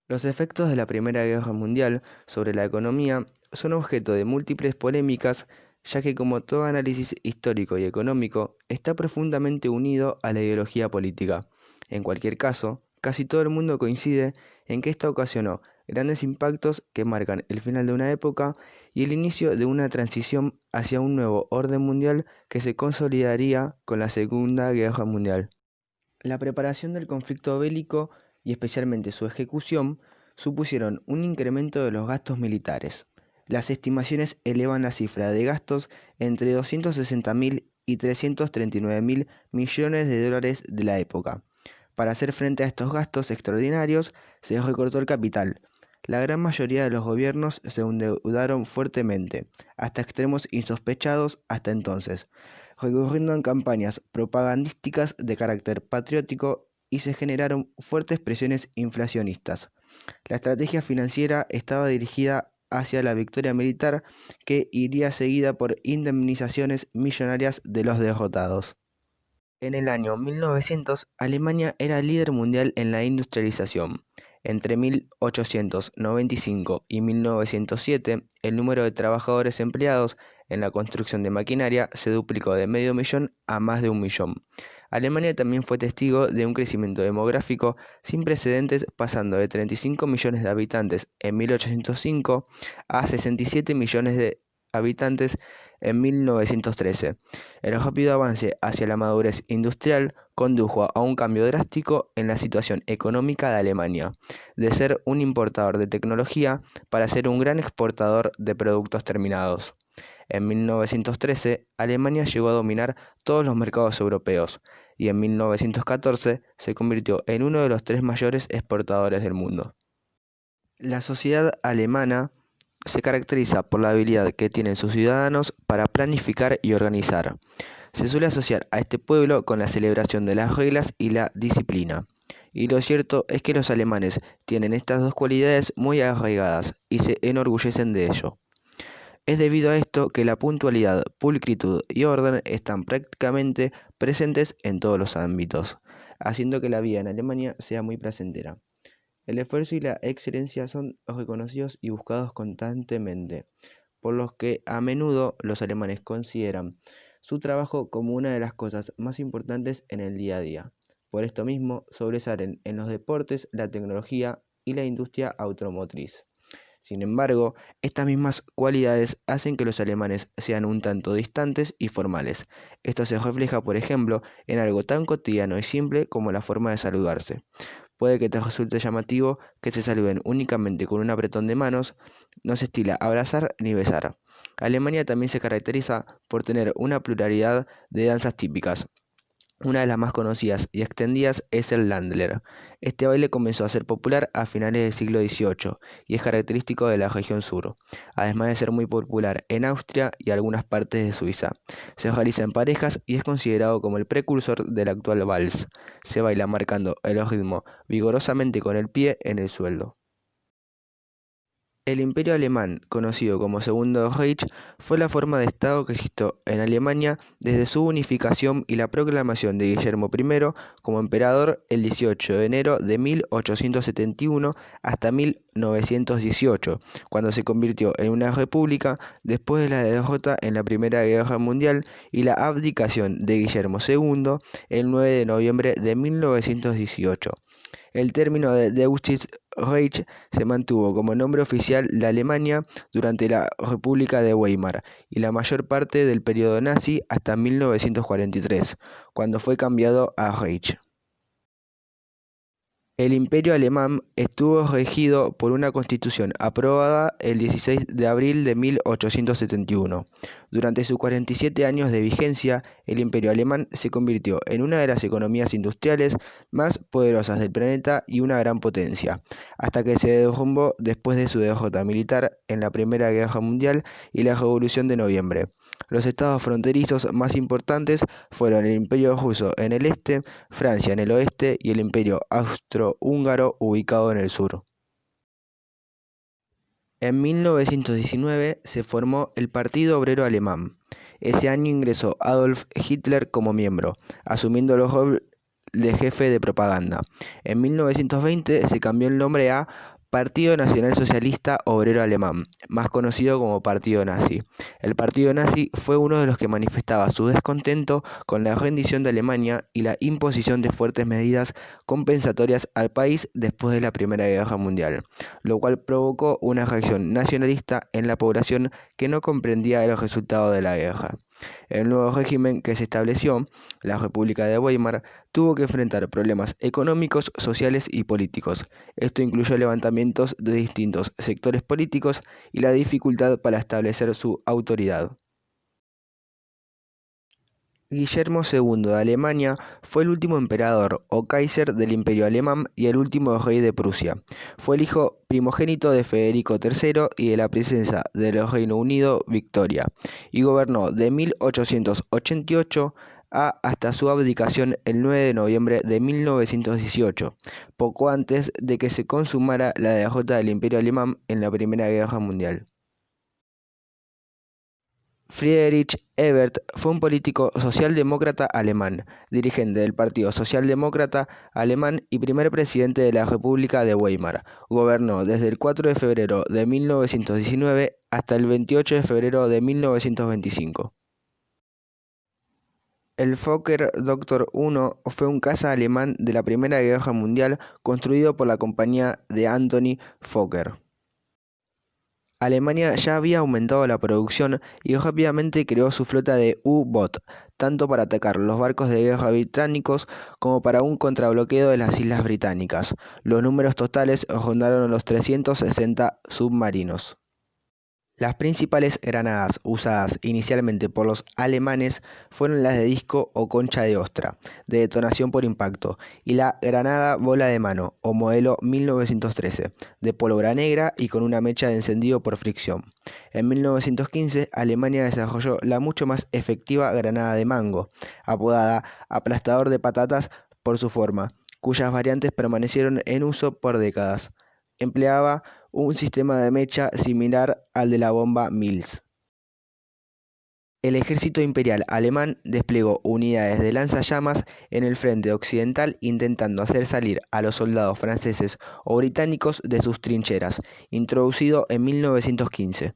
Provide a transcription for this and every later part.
Los efectos de la Primera Guerra Mundial sobre la economía son objeto de múltiples polémicas, ya que como todo análisis histórico y económico, está profundamente unido a la ideología política. En cualquier caso, casi todo el mundo coincide en que esta ocasionó grandes impactos que marcan el final de una época y el inicio de una transición hacia un nuevo orden mundial que se consolidaría con la Segunda Guerra Mundial. La preparación del conflicto bélico y especialmente su ejecución supusieron un incremento de los gastos militares. Las estimaciones elevan la cifra de gastos entre 260.000 y 339.000 millones de dólares de la época. Para hacer frente a estos gastos extraordinarios, se recortó el capital. La gran mayoría de los gobiernos se endeudaron fuertemente, hasta extremos insospechados hasta entonces, recurriendo a campañas propagandísticas de carácter patriótico y se generaron fuertes presiones inflacionistas. La estrategia financiera estaba dirigida hacia la victoria militar que iría seguida por indemnizaciones millonarias de los derrotados. En el año 1900, Alemania era líder mundial en la industrialización. Entre 1895 y 1907, el número de trabajadores empleados en la construcción de maquinaria se duplicó de medio millón a más de 1 millón. Alemania también fue testigo de un crecimiento demográfico sin precedentes, pasando de 35 millones de habitantes en 1805 a 67 millones de habitantes en 1913. El rápido avance hacia la madurez industrial condujo a un cambio drástico en la situación económica de Alemania, de ser un importador de tecnología para ser un gran exportador de productos terminados. En 1913, Alemania llegó a dominar todos los mercados europeos y en 1914 se convirtió en uno de los tres mayores exportadores del mundo. La sociedad alemana se caracteriza por la habilidad que tienen sus ciudadanos para planificar y organizar. Se suele asociar a este pueblo con la celebración de las reglas y la disciplina. Y lo cierto es que los alemanes tienen estas dos cualidades muy arraigadas y se enorgullecen de ello. Es debido a esto que la puntualidad, pulcritud y orden están prácticamente presentes en todos los ámbitos, haciendo que la vida en Alemania sea muy placentera. El esfuerzo y la excelencia son reconocidos y buscados constantemente, por los que a menudo los alemanes consideran su trabajo como una de las cosas más importantes en el día a día. Por esto mismo, sobresalen en los deportes, la tecnología y la industria automotriz. Sin embargo, estas mismas cualidades hacen que los alemanes sean un tanto distantes y formales. Esto se refleja, por ejemplo, en algo tan cotidiano y simple como la forma de saludarse. Puede que te resulte llamativo que se saluden únicamente con un apretón de manos, no se estila abrazar ni besar. Alemania también se caracteriza por tener una pluralidad de danzas típicas. Una de las más conocidas y extendidas es el Ländler. Este baile comenzó a ser popular a finales del siglo XVIII y es característico de la región sur, además de ser muy popular en Austria y algunas partes de Suiza. Se realiza en parejas y es considerado como el precursor del actual vals. Se baila marcando el ritmo vigorosamente con el pie en el suelo. El Imperio Alemán, conocido como Segundo Reich, fue la forma de Estado que existió en Alemania desde su unificación y la proclamación de Guillermo I como emperador el 18 de enero de 1871 hasta 1918, cuando se convirtió en una república después de la derrota en la Primera Guerra Mundial y la abdicación de Guillermo II el 9 de noviembre de 1918. El término de Deutsches Reich se mantuvo como nombre oficial de Alemania durante la República de Weimar y la mayor parte del periodo nazi hasta 1943, cuando fue cambiado a Reich. El Imperio alemán estuvo regido por una constitución aprobada el 16 de abril de 1871. Durante sus 47 años de vigencia, el Imperio alemán se convirtió en una de las economías industriales más poderosas del planeta y una gran potencia, hasta que se derrumbó después de su derrota militar en la Primera Guerra Mundial y la Revolución de Noviembre. Los estados fronterizos más importantes fueron el Imperio ruso en el este, Francia en el oeste y el Imperio austrohúngaro ubicado en el sur. En 1919 se formó el Partido Obrero Alemán. Ese año ingresó Adolf Hitler como miembro, asumiendo los roles de jefe de propaganda. En 1920 se cambió el nombre a Partido Nacional Socialista Obrero Alemán, más conocido como Partido Nazi. El Partido Nazi fue uno de los que manifestaba su descontento con la rendición de Alemania y la imposición de fuertes medidas compensatorias al país después de la Primera Guerra Mundial, lo cual provocó una reacción nacionalista en la población que no comprendía el resultado de la guerra. El nuevo régimen que se estableció, la República de Weimar, tuvo que enfrentar problemas económicos, sociales y políticos. Esto incluyó levantamientos de distintos sectores políticos y la dificultad para establecer su autoridad. Guillermo II de Alemania fue el último emperador o Kaiser del Imperio Alemán y el último rey de Prusia. Fue el hijo primogénito de Federico III y de la princesa del Reino Unido, Victoria, y gobernó de 1888 hasta su abdicación el 9 de noviembre de 1918, poco antes de que se consumara la derrota del Imperio Alemán en la Primera Guerra Mundial. Friedrich Ebert fue un político socialdemócrata alemán, dirigente del Partido Socialdemócrata Alemán y primer presidente de la República de Weimar. Gobernó desde el 4 de febrero de 1919 hasta el 28 de febrero de 1925. El Fokker Doctor I fue un caza alemán de la Primera Guerra Mundial construido por la compañía de Anthony Fokker. Alemania ya había aumentado la producción y rápidamente creó su flota de U-Boot, tanto para atacar los barcos de guerra británicos como para un contrabloqueo de las islas británicas. Los números totales rondaron los 360 submarinos. Las principales granadas usadas inicialmente por los alemanes fueron las de disco o concha de ostra, de detonación por impacto, y la granada bola de mano, o modelo 1913, de pólvora negra y con una mecha de encendido por fricción. En 1915, Alemania desarrolló la mucho más efectiva granada de mango, apodada aplastador de patatas por su forma, cuyas variantes permanecieron en uso por décadas. Empleaba un sistema de mecha similar al de la bomba Mills. El ejército imperial alemán desplegó unidades de lanzallamas en el frente occidental intentando hacer salir a los soldados franceses o británicos de sus trincheras, introducido en 1915.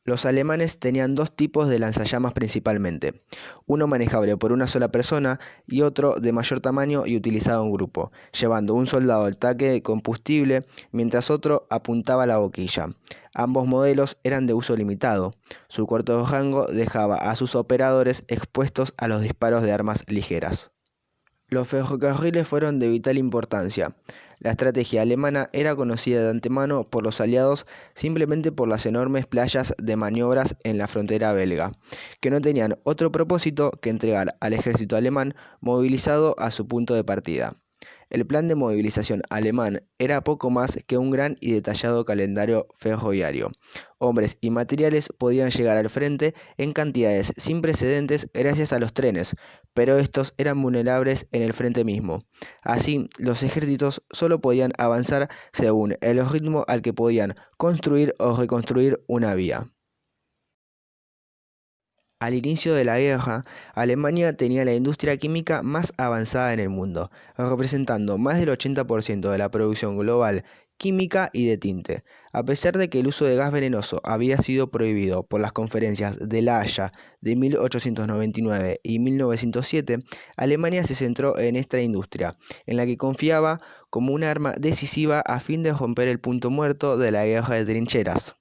Los alemanes tenían dos tipos de lanzallamas principalmente, uno manejable por una sola persona y otro de mayor tamaño y utilizado en grupo, llevando un soldado el tanque de combustible mientras otro apuntaba la boquilla. Ambos modelos eran de uso limitado. Su corto rango dejaba a sus operadores expuestos a los disparos de armas ligeras. Los ferrocarriles fueron de vital importancia. La estrategia alemana era conocida de antemano por los aliados simplemente por las enormes playas de maniobras en la frontera belga, que no tenían otro propósito que entregar al ejército alemán movilizado a su punto de partida. El plan de movilización alemán era poco más que un gran y detallado calendario ferroviario. Hombres y materiales podían llegar al frente en cantidades sin precedentes gracias a los trenes, pero estos eran vulnerables en el frente mismo. Así, los ejércitos solo podían avanzar según el ritmo al que podían construir o reconstruir una vía. Al inicio de la guerra, Alemania tenía la industria química más avanzada en el mundo, representando más del 80% de la producción global química y de tinte. A pesar de que el uso de gas venenoso había sido prohibido por las conferencias de La Haya de 1899 y 1907, Alemania se centró en esta industria, en la que confiaba como un arma decisiva a fin de romper el punto muerto de la guerra de trincheras.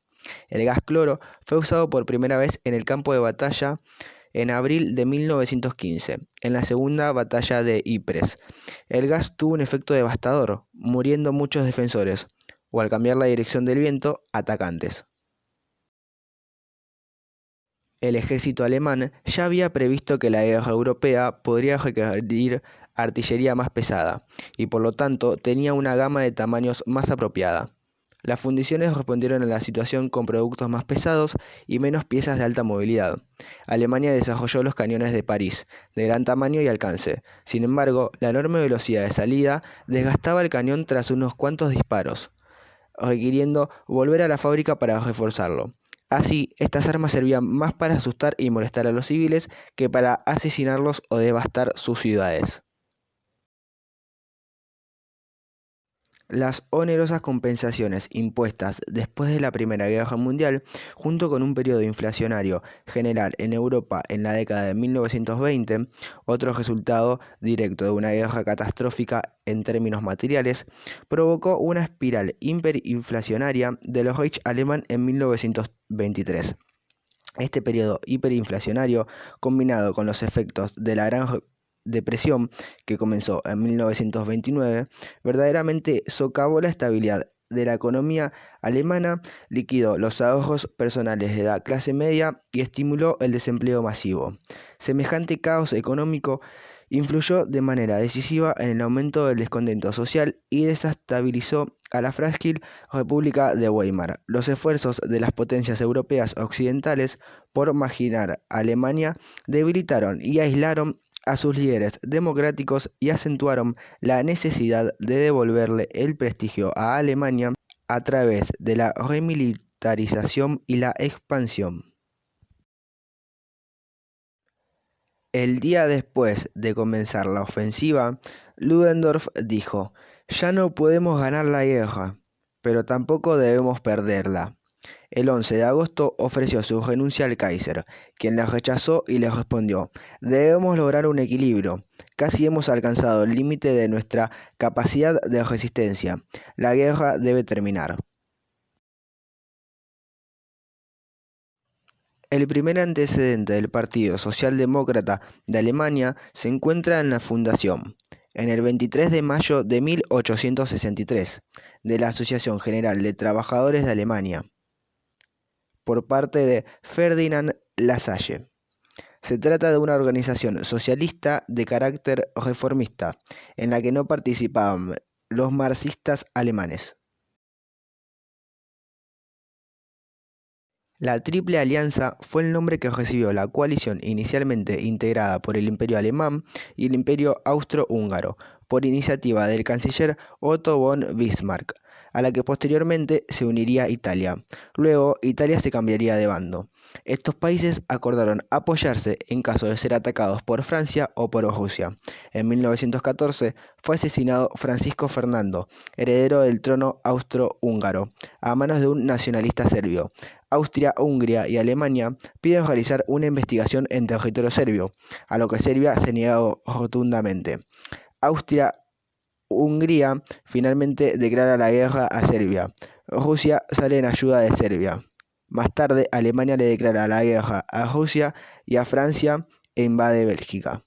El gas cloro fue usado por primera vez en el campo de batalla en abril de 1915, en la segunda batalla de Ypres. El gas tuvo un efecto devastador, muriendo muchos defensores, o al cambiar la dirección del viento, atacantes. El ejército alemán ya había previsto que la guerra europea podría requerir artillería más pesada, y por lo tanto tenía una gama de tamaños más apropiada. Las fundiciones respondieron a la situación con productos más pesados y menos piezas de alta movilidad. Alemania desarrolló los cañones de París, de gran tamaño y alcance. Sin embargo, la enorme velocidad de salida desgastaba el cañón tras unos cuantos disparos, requiriendo volver a la fábrica para reforzarlo. Así, estas armas servían más para asustar y molestar a los civiles que para asesinarlos o devastar sus ciudades. Las onerosas compensaciones impuestas después de la Primera Guerra Mundial, junto con un periodo inflacionario general en Europa en la década de 1920, otro resultado directo de una guerra catastrófica en términos materiales, provocó una espiral hiperinflacionaria del Reich alemán en 1923. Este periodo hiperinflacionario, combinado con los efectos de la Gran Depresión, que comenzó en 1929, verdaderamente socavó la estabilidad de la economía alemana, liquidó los ahorros personales de la clase media y estimuló el desempleo masivo. Semejante caos económico influyó de manera decisiva en el aumento del descontento social y desestabilizó a la frágil República de Weimar. Los esfuerzos de las potencias europeas occidentales por marginar a Alemania debilitaron y aislaron a sus líderes democráticos y acentuaron la necesidad de devolverle el prestigio a Alemania a través de la remilitarización y la expansión. El día después de comenzar la ofensiva, Ludendorff dijo: "Ya no podemos ganar la guerra, pero tampoco debemos perderla". El 11 de agosto ofreció su renuncia al Kaiser, quien la rechazó y le respondió: "Debemos lograr un equilibrio. Casi hemos alcanzado el límite de nuestra capacidad de resistencia. La guerra debe terminar". El primer antecedente del Partido Socialdemócrata de Alemania se encuentra en la fundación, en el 23 de mayo de 1863, de la Asociación General de Trabajadores de Alemania, por parte de Ferdinand Lassalle. Se trata de una organización socialista de carácter reformista, en la que no participaban los marxistas alemanes. La Triple Alianza fue el nombre que recibió la coalición inicialmente integrada por el Imperio Alemán y el Imperio Austrohúngaro, por iniciativa del canciller Otto von Bismarck, a la que posteriormente se uniría Italia. Luego, Italia se cambiaría de bando. Estos países acordaron apoyarse en caso de ser atacados por Francia o por Rusia. En 1914 fue asesinado Francisco Fernando, heredero del trono austrohúngaro, a manos de un nacionalista serbio. Austria, Hungría y Alemania piden realizar una investigación en territorio serbio, a lo que Serbia se negó rotundamente. Austria-Hungría finalmente declara la guerra a Serbia. Rusia sale en ayuda de Serbia. Más tarde, Alemania le declara la guerra a Rusia y a Francia e invade Bélgica.